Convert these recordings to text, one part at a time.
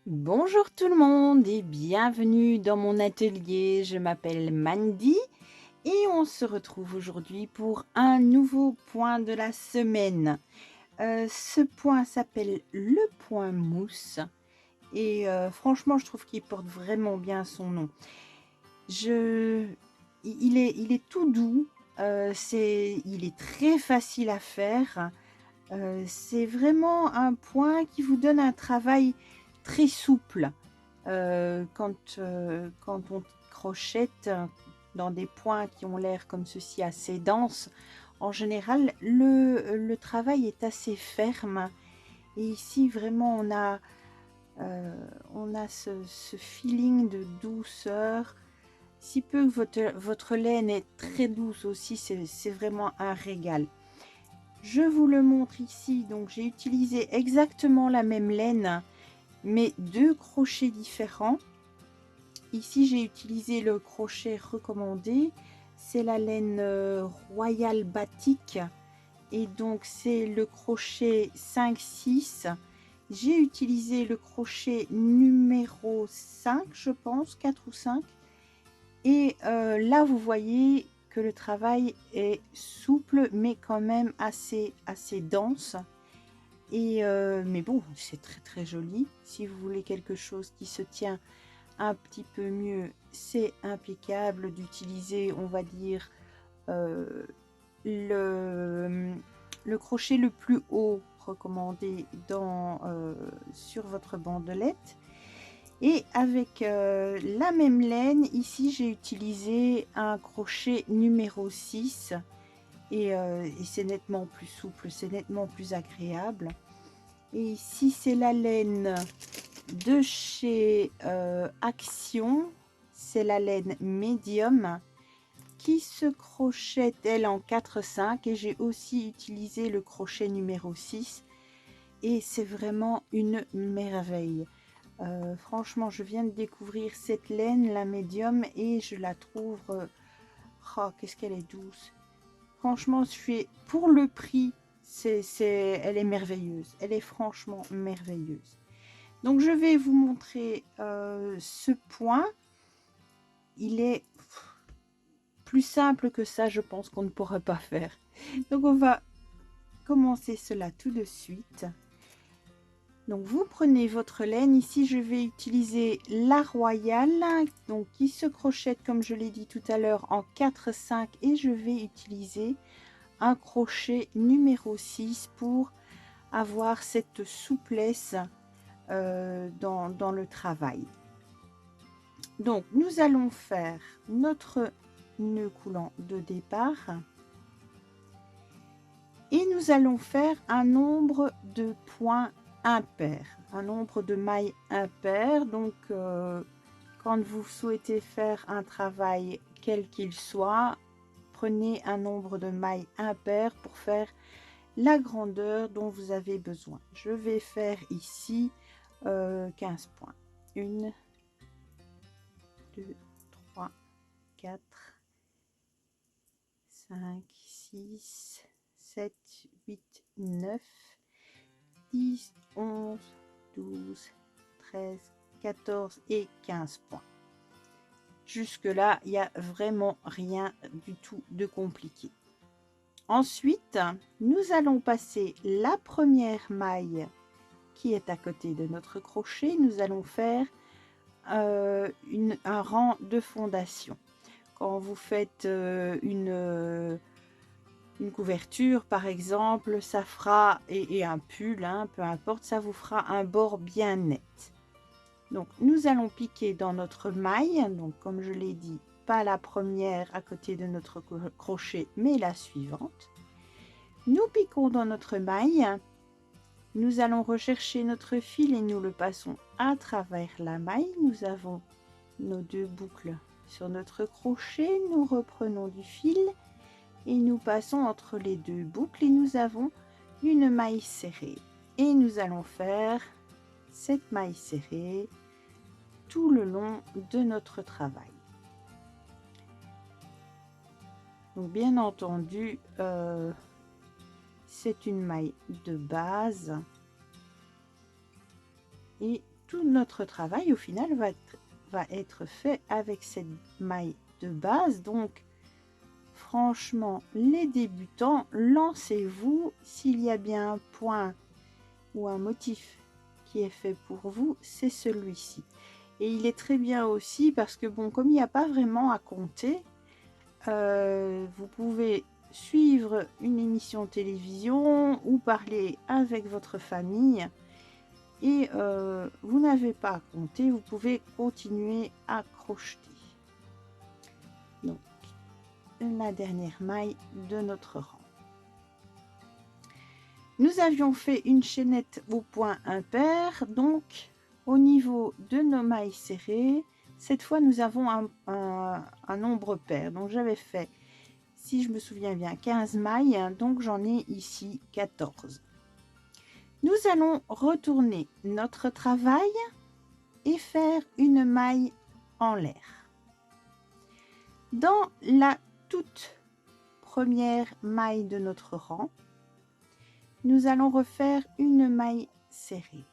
Bonjour tout le monde et bienvenue dans mon atelier. Je m'appelle Mandy et on se retrouve aujourd'hui pour un nouveau point de la semaine. Ce point s'appelle le point mousse et franchement je trouve qu'il porte vraiment bien son nom. Je... il est tout doux, il est très facile à faire. C'est vraiment un point qui vous donne un travail très souple. Quand on crochette dans des points qui ont l'air comme ceci assez denses, en général, le travail est assez ferme. Et ici, vraiment, on a ce feeling de douceur. Si peu que votre laine est très douce aussi, c'est vraiment un régal. Je vous le montre ici, donc j'ai utilisé exactement la même laine, mais deux crochets différents. Ici, j'ai utilisé le crochet recommandé, c'est la laine Royal Batik, et donc c'est le crochet 5-6. J'ai utilisé le crochet numéro 5, je pense, 4 ou 5. Et là, vous voyez que le travail est souple, mais quand même assez dense. Et mais bon, c'est très très joli. Si vous voulez quelque chose qui se tient un petit peu mieux, c'est impeccable d'utiliser, on va dire, euh, le crochet le plus haut recommandé sur votre bandelette. Et avec la même laine, ici j'ai utilisé un crochet numéro 6 et c'est nettement plus souple, c'est nettement plus agréable. Et ici c'est la laine de chez Action, c'est la laine médium qui se crochette elle en 4-5 et j'ai aussi utilisé le crochet numéro 6 et c'est vraiment une merveille. Franchement, je viens de découvrir cette laine, la médium, et je la trouve... oh, qu'est-ce qu'elle est douce. Franchement, pour le prix, elle est merveilleuse. Elle est franchement merveilleuse. Donc, je vais vous montrer ce point. Il est plus simple que ça, je pense qu'on ne pourra pas faire. Donc, on va commencer cela tout de suite. Donc vous prenez votre laine, ici je vais utiliser la Royale, donc qui se crochette comme je l'ai dit tout à l'heure en 4-5 et je vais utiliser un crochet numéro 6 pour avoir cette souplesse dans le travail. Donc nous allons faire notre nœud coulant de départ et nous allons faire un nombre de points impair, un nombre de mailles impair. Donc quand vous souhaitez faire un travail quel qu'il soit, prenez un nombre de mailles impair pour faire la grandeur dont vous avez besoin. Je vais faire ici 15 points. 1, 2, 3, 4, 5, 6, 7, 8, 9, 10, 11, 12, 13, 14 et 15 points. Jusque là, il n'y a vraiment rien du tout de compliqué. Ensuite, nous allons passer la première maille qui est à côté de notre crochet. Nous allons faire un rang de fondation. Quand vous faites une couverture par exemple, ça fera, et un pull, hein, peu importe, ça vous fera un bord bien net. Donc nous allons piquer dans notre maille, donc comme je l'ai dit, pas la première à côté de notre crochet, mais la suivante. Nous piquons dans notre maille, nous allons rechercher notre fil et nous le passons à travers la maille. Nous avons nos deux boucles sur notre crochet, nous reprenons du fil et nous passons entre les deux boucles et nous avons une maille serrée. Et nous allons faire cette maille serrée tout le long de notre travail. Donc bien entendu, c'est une maille de base et tout notre travail au final va être fait avec cette maille de base. Donc franchement, les débutants, lancez-vous. S'il y a bien un point ou un motif qui est fait pour vous, c'est celui-ci. Et il est très bien aussi parce que bon, comme il n'y a pas vraiment à compter, vous pouvez suivre une émission de télévision ou parler avec votre famille et vous n'avez pas à compter, vous pouvez continuer à crocheter. Donc la dernière maille de notre rang. Nous avions fait une chaînette au point impair, donc au niveau de nos mailles serrées, cette fois nous avons un nombre pair. Donc j'avais fait, si je me souviens bien, 15 mailles, donc j'en ai ici 14. Nous allons retourner notre travail et faire une maille en l'air. Dans la toute première maille de notre rang, nous allons refaire une maille serrée.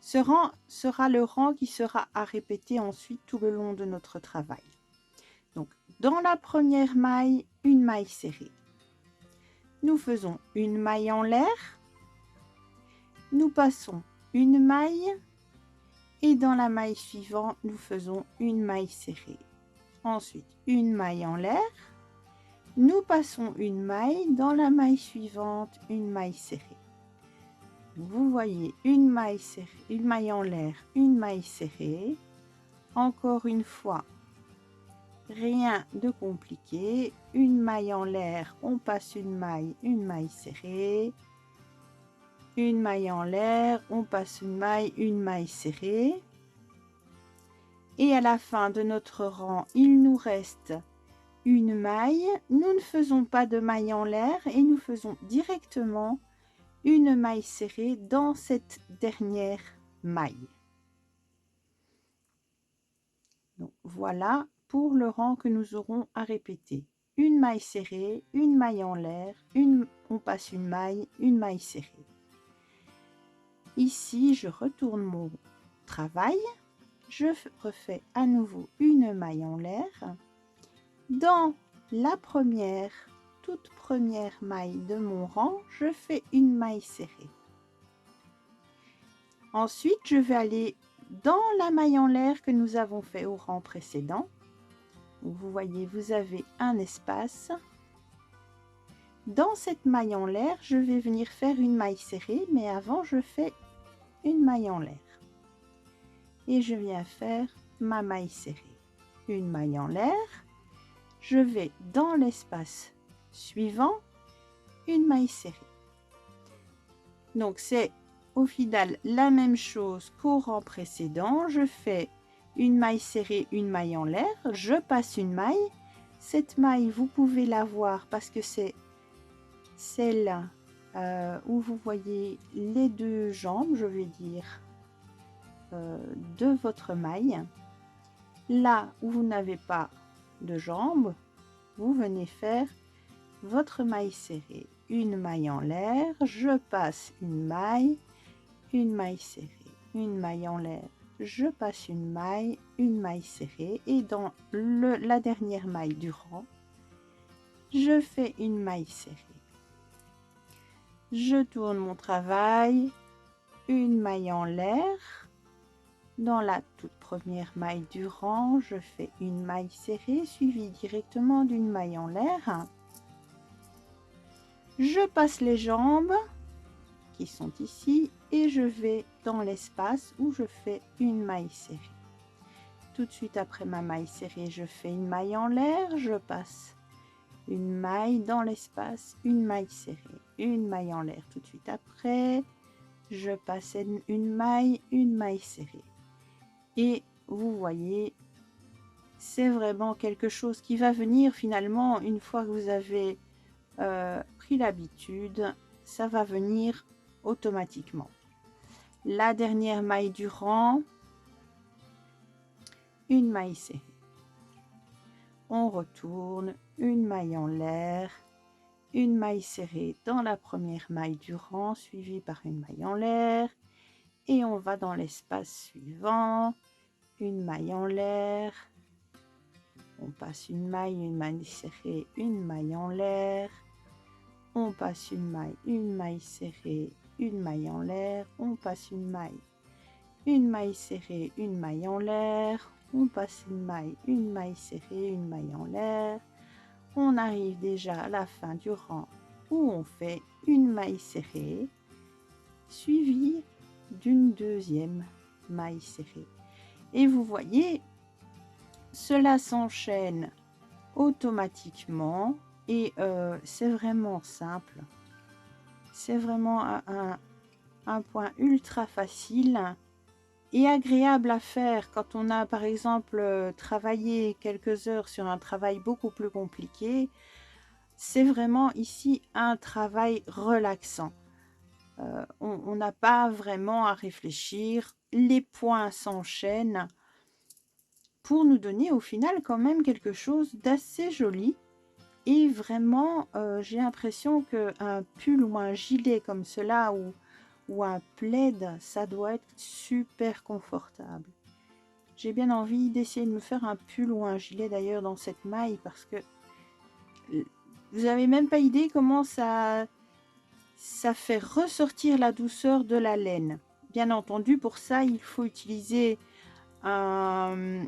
Ce rang sera le rang qui sera à répéter ensuite tout le long de notre travail. Donc, dans la première maille, une maille serrée. Nous faisons une maille en l'air. Nous passons une maille et dans la maille suivante, nous faisons une maille serrée. Ensuite, une maille en l'air. Nous passons une maille, dans la maille suivante, une maille serrée. Vous voyez une maille serrée, une maille en l'air, une maille serrée. Encore une fois, rien de compliqué. Une maille en l'air, on passe une maille serrée. Une maille en l'air, on passe une maille serrée. Et à la fin de notre rang, il nous reste une maille. Nous ne faisons pas de maille en l'air et nous faisons directement une maille serrée dans cette dernière maille. Donc voilà pour le rang que nous aurons à répéter. Une maille serrée, une maille en l'air, on passe une maille serrée. Ici, je retourne mon travail. Je refais à nouveau une maille en l'air. Dans la toute première maille de mon rang, je fais une maille serrée. Ensuite, je vais aller dans la maille en l'air que nous avons fait au rang précédent. Vous voyez, vous avez un espace. Dans cette maille en l'air, je vais venir faire une maille serrée, mais avant, je fais une maille en l'air. Et je viens faire ma maille serrée. Une maille en l'air. Je vais dans l'espace suivant, une maille serrée. Donc, c'est au final la même chose qu'au rang précédent. Je fais une maille serrée, une maille en l'air. Je passe une maille. Cette maille, vous pouvez la voir parce que c'est celle où vous voyez les deux jambes, je vais dire, de votre maille. Là où vous n'avez pas de jambes, vous venez faire votre maille serrée, une maille en l'air, je passe une maille serrée, une maille en l'air, je passe une maille serrée et dans la dernière maille du rang, je fais une maille serrée. Je tourne mon travail, une maille en l'air. Dans la toute première maille du rang, je fais une maille serrée suivie directement d'une maille en l'air. Je passe les jambes qui sont ici et je vais dans l'espace où je fais une maille serrée. Tout de suite après ma maille serrée, je fais une maille en l'air, je passe une maille dans l'espace, une maille serrée, une maille en l'air. Tout de suite après, je passe une maille serrée. Et vous voyez, c'est vraiment quelque chose qui va venir finalement une fois que vous avez pris l'habitude, ça va venir automatiquement. La dernière maille du rang, une maille serrée. On retourne, une maille en l'air, une maille serrée dans la première maille du rang, suivie par une maille en l'air. et on va dans l'espace suivant, une maille en l'air, on passe une maille serrée, une maille en l'air, on passe une maille serrée, une maille en l'air, on passe une maille serrée, une maille en l'air, on passe une maille serrée, une maille en l'air, on arrive déjà à la fin du rang où on fait une maille serrée suivie d'une deuxième maille serrée. Et vous voyez, cela s'enchaîne automatiquement et c'est vraiment simple. C'est vraiment un point ultra facile et agréable à faire quand on a par exemple travaillé quelques heures sur un travail beaucoup plus compliqué. C'est vraiment ici un travail relaxant. On n'a pas vraiment à réfléchir, les points s'enchaînent pour nous donner au final quand même quelque chose d'assez joli. Et vraiment, j'ai l'impression qu'un pull ou un gilet comme cela ou un plaid, ça doit être super confortable. J'ai bien envie d'essayer de me faire un pull ou un gilet d'ailleurs dans cette maille parce que vous n'avez même pas idée comment ça fait ressortir la douceur de la laine. Bien entendu, pour ça, il faut utiliser un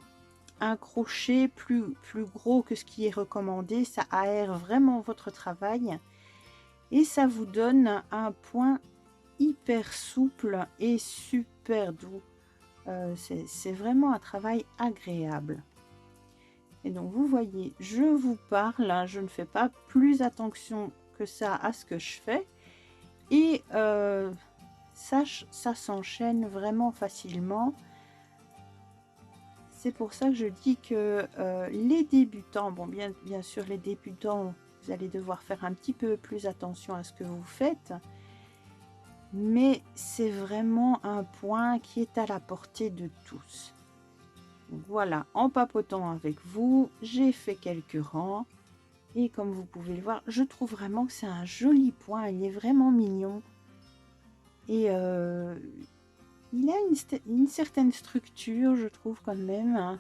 crochet plus gros que ce qui est recommandé. Ça aère vraiment votre travail et ça vous donne un point hyper souple et super doux. C'est vraiment un travail agréable. Et donc vous voyez, je vous parle, hein, je ne fais pas plus attention que ça à ce que je fais et ça s'enchaîne vraiment facilement. C'est pour ça que je dis que les débutants, bon bien sûr les débutants, vous allez devoir faire un petit peu plus attention à ce que vous faites, mais c'est vraiment un point qui est à la portée de tous. Donc voilà, en papotant avec vous, j'ai fait quelques rangs et comme vous pouvez le voir, je trouve vraiment que c'est un joli point, il est vraiment mignon et il a une certaine structure, je trouve quand même, hein.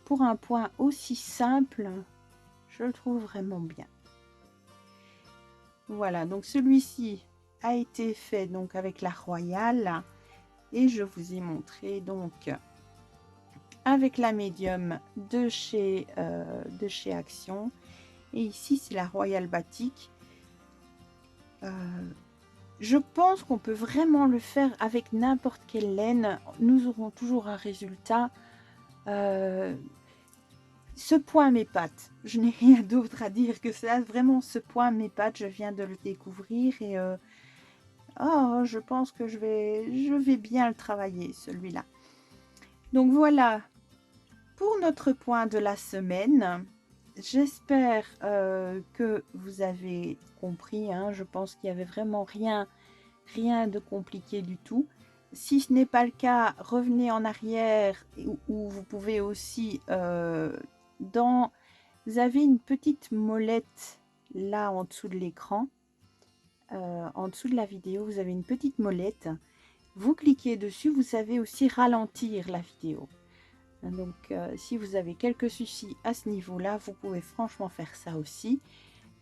Pour un point aussi simple, je le trouve vraiment bien. Voilà, donc celui-ci a été fait donc avec la Royale et je vous ai montré donc avec la médium de chez Action et ici c'est la Royale Batik. Je pense qu'on peut vraiment le faire avec n'importe quelle laine, nous aurons toujours un résultat. Ce point m'épate, je n'ai rien d'autre à dire que ça, vraiment ce point m'épate, je viens de le découvrir et je pense que je vais bien le travailler celui-là. Donc voilà pour notre point de la semaine. J'espère que vous avez compris, hein. Je pense qu'il n'y avait vraiment rien de compliqué du tout. Si ce n'est pas le cas, revenez en arrière où vous pouvez aussi vous avez une petite molette là en dessous de l'écran, en dessous de la vidéo, vous avez une petite molette. Vous cliquez dessus, vous savez aussi ralentir la vidéo. Donc, si vous avez quelques soucis à ce niveau-là, vous pouvez franchement faire ça aussi.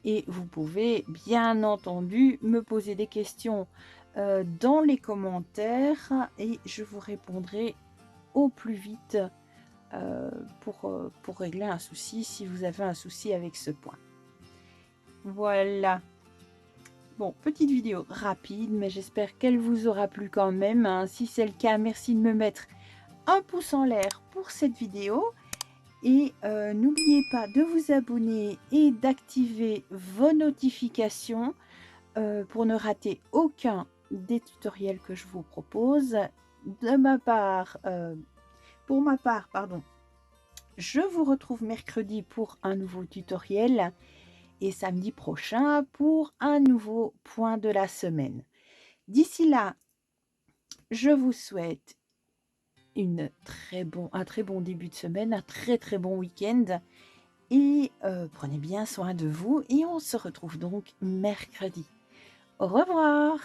Et vous pouvez bien entendu me poser des questions dans les commentaires et je vous répondrai au plus vite pour régler un souci si vous avez un souci avec ce point. Voilà. Bon, petite vidéo rapide, mais j'espère qu'elle vous aura plu quand même, hein. Si c'est le cas, merci de me mettre un pouce en l'air pour cette vidéo. Et n'oubliez pas de vous abonner et d'activer vos notifications pour ne rater aucun des tutoriels que je vous propose. Pour ma part, pardon, je vous retrouve mercredi pour un nouveau tutoriel et samedi prochain pour un nouveau point de la semaine. D'ici là, je vous souhaite un très bon début de semaine, un très bon week-end et prenez bien soin de vous et on se retrouve donc mercredi. Au revoir!